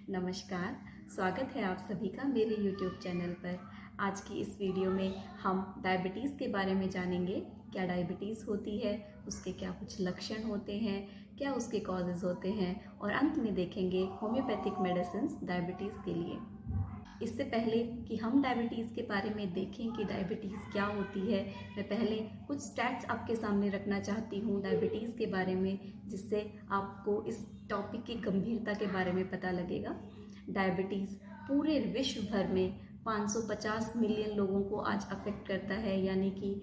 नमस्कार, स्वागत है आप सभी का मेरे YouTube चैनल पर। आज की इस वीडियो में हम डायबिटीज़ के बारे में जानेंगे। क्या डायबिटीज़ होती है, उसके क्या कुछ लक्षण होते हैं, क्या उसके कॉजेज़ होते हैं और अंत में देखेंगे होम्योपैथिक मेडिसिन्स डायबिटीज़ के लिए। इससे पहले कि हम डायबिटीज़ के बारे में देखें कि डायबिटीज़ क्या होती है, मैं पहले कुछ स्टैट्स आपके सामने रखना चाहती हूँ डायबिटीज़ के बारे में, जिससे आपको इस टॉपिक की गंभीरता के बारे में पता लगेगा। डायबिटीज़ पूरे विश्व भर में 550 मिलियन लोगों को आज अफेक्ट करता है, यानी कि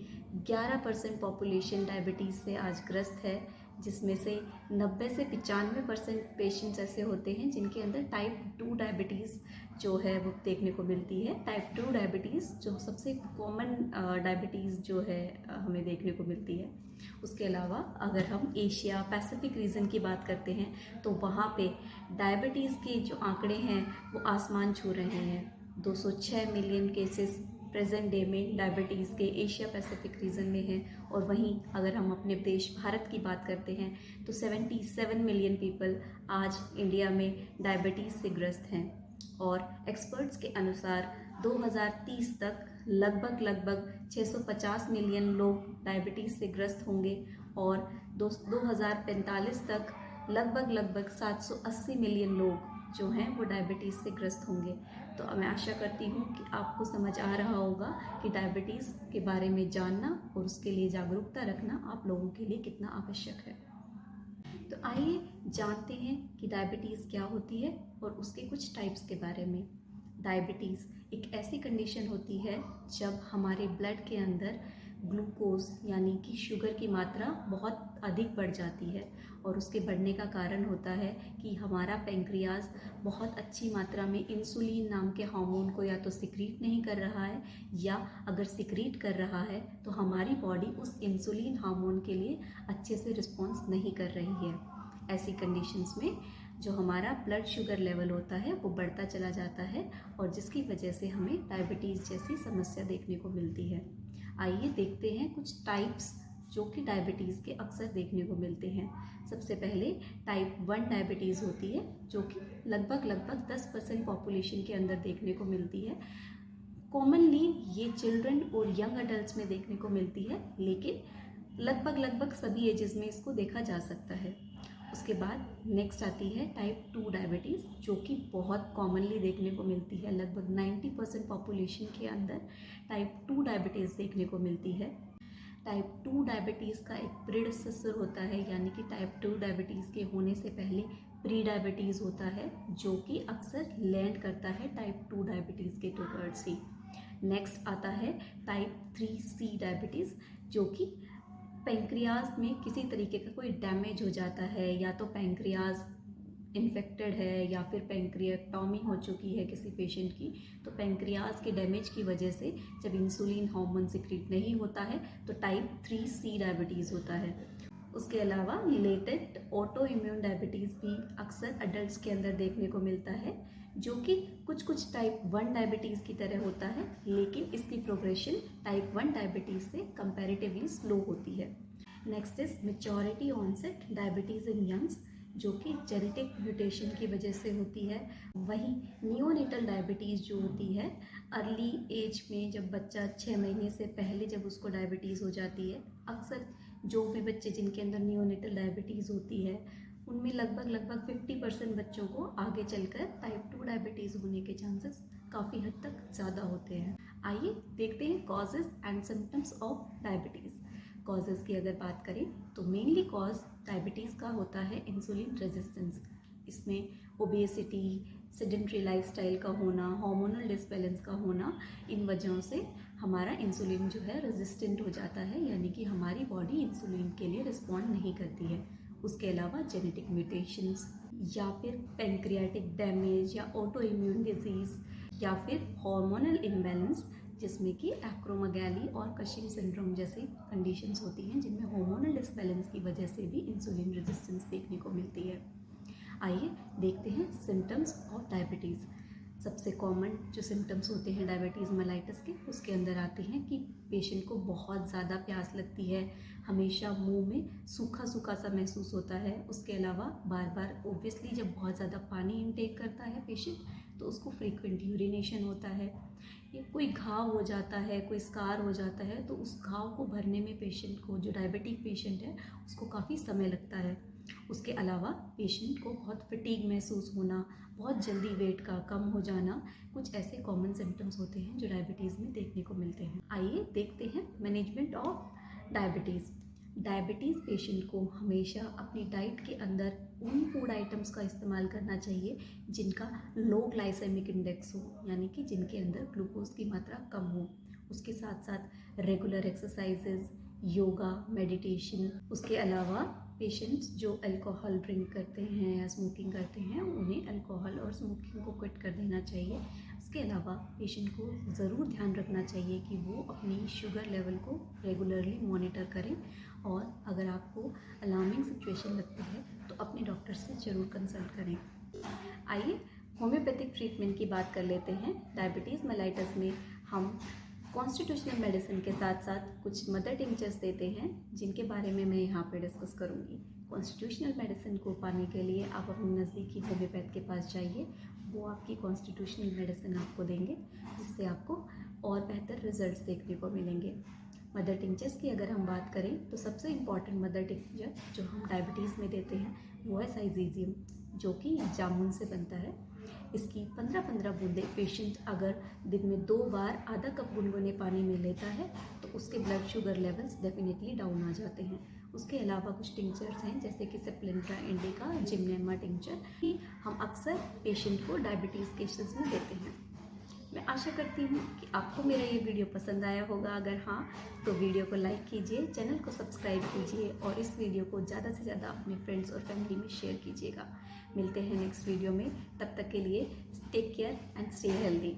11% पॉपुलेशन डायबिटीज़ से आज ग्रस्त है, जिसमें से 90 से 95% पेशेंट्स ऐसे होते हैं जिनके अंदर टाइप 2 डायबिटीज़ जो है वो देखने को मिलती है। टाइप 2 डायबिटीज़ जो सबसे कॉमन डायबिटीज़ जो है हमें देखने को मिलती है। उसके अलावा अगर हम एशिया पैसिफिक रीजन की बात करते हैं तो वहाँ पे डायबिटीज़ के जो आंकड़े हैं वो आसमान छू रहे हैं। 206 मिलियन केसेस प्रेजेंट डे में डायबिटीज़ के एशिया पैसिफिक रीजन में हैं, और वहीं अगर हम अपने देश भारत की बात करते हैं तो 77 मिलियन पीपल आज इंडिया में डायबिटीज़ से ग्रस्त हैं। और एक्सपर्ट्स के अनुसार 2030 तक लगभग 650 मिलियन लोग डायबिटीज़ से ग्रस्त होंगे और 2045 तक लगभग 780 मिलियन लोग जो हैं वो डायबिटीज़ से ग्रस्त होंगे। तो मैं आशा करती हूँ कि आपको समझ आ रहा होगा कि डायबिटीज़ के बारे में जानना और उसके लिए जागरूकता रखना आप लोगों के लिए कितना आवश्यक है। तो आइए जानते हैं कि डायबिटीज़ क्या होती है और उसके कुछ टाइप्स के बारे में। डायबिटीज़ एक ऐसी कंडीशन होती है जब हमारे ब्लड के अंदर ग्लूकोज यानी कि शुगर की मात्रा बहुत अधिक बढ़ जाती है, और उसके बढ़ने का कारण होता है कि हमारा पैंक्रियाज बहुत अच्छी मात्रा में इंसुलिन नाम के हार्मोन को या तो सिक्रीट नहीं कर रहा है, या अगर सिक्रीट कर रहा है तो हमारी बॉडी उस इंसुलिन हार्मोन के लिए अच्छे से रिस्पॉन्स नहीं कर रही है। ऐसी कंडीशंस में जो हमारा ब्लड शुगर लेवल होता है वो बढ़ता चला जाता है, और जिसकी वजह से हमें डायबिटीज़ जैसी समस्या देखने को मिलती है। आइए देखते हैं कुछ टाइप्स जो कि डायबिटीज़ के अक्सर देखने को मिलते हैं। सबसे पहले टाइप 1 डायबिटीज़ होती है, जो कि लगभग 10% पॉपुलेशन के अंदर देखने को मिलती है। कॉमनली ये चिल्ड्रन और यंग अडल्ट्स में देखने को मिलती है, लेकिन लगभग सभी एजेस में इसको देखा जा सकता है। उसके बाद नेक्स्ट आती है टाइप 2 डायबिटीज़, जो कि बहुत कॉमनली देखने को मिलती है। लगभग 90% पॉपुलेशन के अंदर टाइप 2 डायबिटीज़ देखने को मिलती है। टाइप 2 डायबिटीज़ का एक प्रीडिसेसर होता है, यानी कि टाइप 2 डायबिटीज़ के होने से पहले प्री डायबिटीज़ होता है, जो कि अक्सर लैंड करता है टाइप 2 डायबिटीज़ के टुवर्ड्स ही। नेक्स्ट आता है टाइप 3C डायबिटीज़, जो कि पैंक्रियाज में किसी तरीके का कोई डैमेज हो जाता है, या तो पैंक्रियाज इन्फेक्टेड है या फिर पैंक्रियाटॉमी हो चुकी है किसी पेशेंट की, तो पैंक्रियाज के डैमेज की वजह से जब इंसुलिन हार्मोन सिक्रीट नहीं होता है तो टाइप 3C डायबिटीज़ होता है। उसके अलावा लेटेंट ऑटो इम्यून डायबिटीज़ भी अक्सर अडल्ट्स के अंदर देखने को मिलता है, जो कि कुछ टाइप 1 डायबिटीज़ की तरह होता है, लेकिन इसकी प्रोग्रेशन टाइप 1 डायबिटीज़ से कंपैरेटिवली स्लो होती है। Next is maturity onset diabetes in youngs, जो कि जेनेटिक म्यूटेशन की वजह से होती है। वहीं नियोनेटल डायबिटीज़ जो होती है अर्ली एज में, जब बच्चा 6 महीने से पहले जब उसको डायबिटीज़ हो जाती है। अक्सर जो भी बच्चे जिनके अंदर नियोनेटल डायबिटीज़ होती है उनमें लगभग 50% बच्चों को आगे चलकर टाइप 2 डायबिटीज़ होने के चांसेस काफ़ी हद तक ज़्यादा होते हैं। आइए देखते हैं causes and symptoms of diabetes. Causes की अगर बात करें तो मेनली कॉज डायबिटीज़ का होता है इंसुलिन रेजिस्टेंस। इसमें ओबेसिटी, सेडेंट्री लाइफस्टाइल का होना, हार्मोनल डिसबैलेंस का होना, इन वजहों से हमारा इंसुलिन जो है रेजिस्टेंट हो जाता है, यानी कि हमारी बॉडी इंसुलिन के लिए रिस्पॉन्ड नहीं करती है। उसके अलावा जेनेटिक म्यूटेशंस, या फिर पैंक्रियाटिक डैमेज, या ऑटो इम्यून डिजीज़, या फिर हार्मोनल इम्बैलेंस, जिसमें कि एक्रोमेगाली और कशिंग सिंड्रोम जैसी कंडीशंस होती हैं, जिनमें हार्मोनल डिसबैलेंस की वजह से भी इंसुलिन रेजिस्टेंस देखने को मिलती है। आइए देखते हैं सिम्टम्स ऑफ डायबिटीज़। सबसे कॉमन जो सिम्टम्स होते हैं डायबिटीज़ मेलाइटस के, उसके अंदर आते हैं कि पेशेंट को बहुत ज़्यादा प्यास लगती है, हमेशा मुंह में सूखा सूखा सा महसूस होता है। उसके अलावा बार बार ओब्वियसली जब बहुत ज़्यादा पानी इनटेक करता है पेशेंट तो उसको फ्रीक्वेंट यूरिनेशन होता है। ये कोई घाव हो जाता है, कोई स्कार हो जाता है तो उस घाव को भरने में पेशेंट को, जो डायबिटिक पेशेंट है, उसको काफ़ी समय लगता है। उसके अलावा पेशेंट को बहुत फटीग महसूस होना, बहुत जल्दी वेट का कम हो जाना, कुछ ऐसे कॉमन सिम्टम्स होते हैं जो डायबिटीज़ में देखने को मिलते हैं। आइए देखते हैं management of diabetes. Diabetes patient को हमेशा अपनी डाइट के अंदर उन फूड आइटम्स का इस्तेमाल करना चाहिए जिनका लो ग्लाइसेमिक इंडेक्स हो, यानी कि जिनके अंदर ग्लूकोज की मात्रा कम हो। उसके साथ साथ रेगुलर एक्सरसाइजेज, योगा, मेडिटेशन। उसके अलावा पेशेंट्स जो अल्कोहल ड्रिंक करते हैं या स्मोकिंग करते हैं, उन्हें अल्कोहल और स्मोकिंग को क्विट कर देना चाहिए। उसके अलावा पेशेंट को ज़रूर ध्यान रखना चाहिए कि वो अपनी शुगर लेवल को रेगुलरली मॉनिटर करें, और अगर आपको अलार्मिंग सिचुएशन लगती है तो अपने डॉक्टर से ज़रूर कंसल्ट करें। आइए होम्योपैथिक ट्रीटमेंट की बात कर लेते हैं। डायबिटीज़ मेलाइटस में हम कॉन्स्टिट्यूशनल मेडिसिन के साथ साथ कुछ मदर टिंचर्स देते हैं जिनके बारे में मैं यहाँ पे डिस्कस करूँगी। कॉन्स्टिट्यूशनल मेडिसिन को पाने के लिए आप अपने नज़दीकी होम्योपैथ के पास जाइए, वो आपकी कॉन्स्टिट्यूशनल मेडिसिन आपको देंगे जिससे आपको और बेहतर रिजल्ट्स देखने को मिलेंगे। मदर टिंचर्स की अगर हम बात करें तो सबसे इम्पॉर्टेंट मदर टिंचर जो हम डायबिटीज़ में देते हैं वो है साइजीजियम, जो कि जामुन से बनता है। इसकी 15-15 बूंदें पेशेंट अगर दिन में 2 बार आधा कप गुनगुने पानी में लेता है तो उसके blood sugar levels definitely down आ जाते हैं। उसके अलावा कुछ टिंचर्स हैं जैसे कि सेप्लेंट्रा इंडिका, जिमनेमा टिंचर, कि हम अक्सर पेशेंट को डायबिटीज़ केसेस में देते हैं। मैं आशा करती हूँ कि आपको मेरा ये वीडियो पसंद आया होगा। अगर हाँ तो वीडियो को लाइक कीजिए, चैनल को सब्सक्राइब कीजिए और इस वीडियो को ज़्यादा से ज़्यादा अपने फ्रेंड्स और फैमिली में शेयर कीजिएगा। मिलते हैं नेक्स्ट वीडियो में, तब तक के लिए take care and stay healthy.